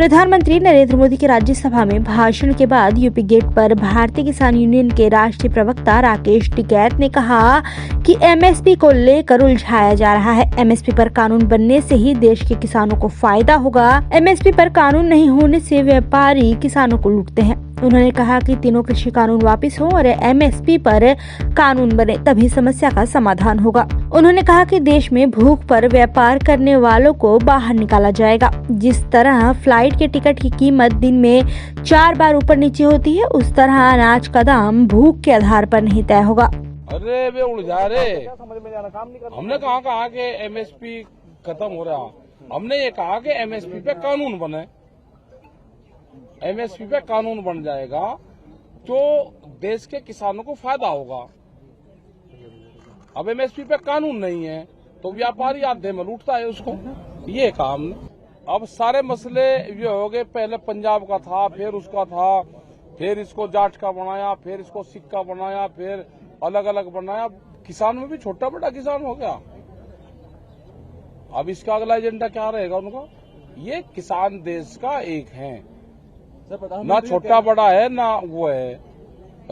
प्रधानमंत्री नरेंद्र मोदी के राज्यसभा में भाषण के बाद यूपी गेट पर भारतीय किसान यूनियन के राष्ट्रीय प्रवक्ता राकेश टिकैत ने कहा कि एमएसपी को लेकर उलझाया जा रहा है। एमएसपी पर कानून बनने से ही देश के किसानों को फायदा होगा। एमएसपी पर कानून नहीं होने से व्यापारी किसानों को लूटते हैं। उन्होंने कहा कि तीनों कृषि कानून वापस हो और एमएसपी पर कानून बने, तभी समस्या का समाधान होगा। उन्होंने कहा कि देश में भूख पर व्यापार करने वालों को बाहर निकाला जाएगा। जिस तरह फ्लाइट के टिकट की कीमत दिन में 4 बार ऊपर नीचे होती है, उस तरह अनाज का दाम भूख के आधार पर नहीं तय होगा। अरे वे उलझा रहे, हमने कहा कि एमएसपी खत्म हो रहा। हमने ये कहा कि एमएसपी पे कानून बने, एमएसपी पे कानून बन जाएगा तो देश के किसानों को फायदा होगा। अब एमएसपी पे कानून नहीं है तो व्यापारी आधे में लूटता है उसको, ये कहा हमने। अब सारे मसले ये हो गए, पहले पंजाब का था, फिर उसका था, फिर इसको जाट का बनाया, फिर इसको सिक्का बनाया, फिर अलग अलग बनाया। किसान में भी छोटा बड़ा किसान हो गया। अब इसका अगला एजेंडा क्या रहेगा उनका? ये किसान देश का एक है, ना छोटा बड़ा है ना वो है।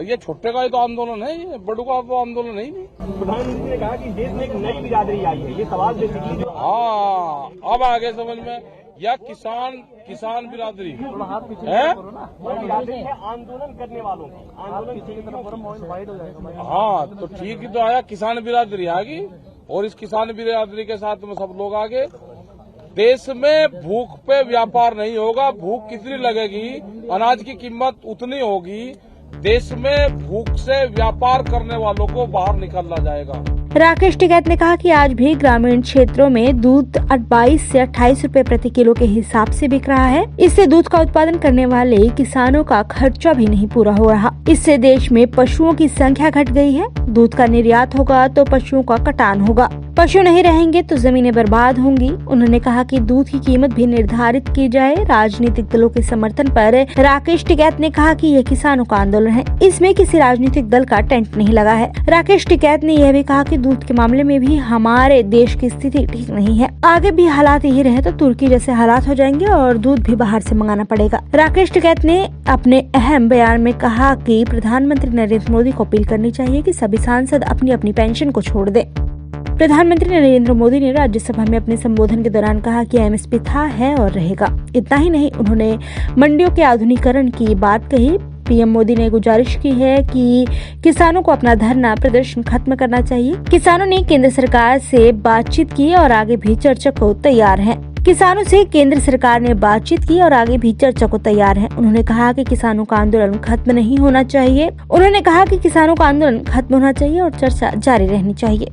ये छोटे का ही तो आंदोलन है, ये बड़ों का तो आंदोलन है ही नहीं। प्रधानमंत्री ने कहा कि देश में एक नई बिरादरी आई है, ये सवाल बेसिकली जो हाँ अब आगे समझ में, या किसान बिरादरी है, आंदोलन करने वालों की हाँ तो ठीक ही तो आया, किसान बिरादरी आ गई और इस किसान बिरादरी के साथ में सब लोग आगे। देश में भूख पे व्यापार नहीं होगा। भूख कितनी लगेगी, अनाज की कीमत उतनी होगी। देश में भूख से व्यापार करने वालों को बाहर निकाला जाएगा। राकेश टिकैत ने कहा कि आज भी ग्रामीण क्षेत्रों में दूध 22 से 28 रुपए प्रति किलो के हिसाब से बिक रहा है। इससे दूध का उत्पादन करने वाले किसानों का खर्चा भी नहीं पूरा हो रहा। इससे देश में पशुओं की संख्या घट गई है। दूध का निर्यात होगा तो पशुओं का कटान होगा। पशु नहीं रहेंगे तो जमीनें बर्बाद होंगी। उन्होंने कहा कि दूध की कीमत भी निर्धारित की जाए। राजनीतिक दलों के समर्थन पर राकेश टिकैत ने कहा कि यह किसानों का आंदोलन है, इसमें किसी राजनीतिक दल का टेंट नहीं लगा है। राकेश टिकैत ने यह भी कहा कि दूध के मामले में भी हमारे देश की स्थिति ठीक नहीं है। आगे भी हालात यही रहे तो तुर्की जैसे हालात हो जाएंगे और दूध भी बाहर से मंगाना पड़ेगा। राकेश टिकैत ने अपने अहम बयान में कहा कि प्रधानमंत्री नरेंद्र मोदी को अपील करनी चाहिए कि सभी सांसद अपनी अपनी पेंशन को छोड़ दें। प्रधानमंत्री नरेंद्र मोदी ने राज्यसभा में अपने संबोधन के दौरान कहा कि एमएसपी था, है और रहेगा। इतना ही नहीं, उन्होंने मंडियों के आधुनिकीकरण की बात कही। पीएम मोदी ने गुजारिश की है कि किसानों को अपना धरना प्रदर्शन खत्म करना चाहिए। किसानों ने केंद्र सरकार से बातचीत की और आगे भी चर्चा को तैयार हैं। किसानों से केंद्र सरकार ने बातचीत की और आगे भी चर्चा को तैयार है। उन्होंने कहा कि किसानों का आंदोलन खत्म नहीं होना चाहिए। उन्होंने कहा कि किसानों का आंदोलन खत्म होना चाहिए और चर्चा जारी रहनी चाहिए।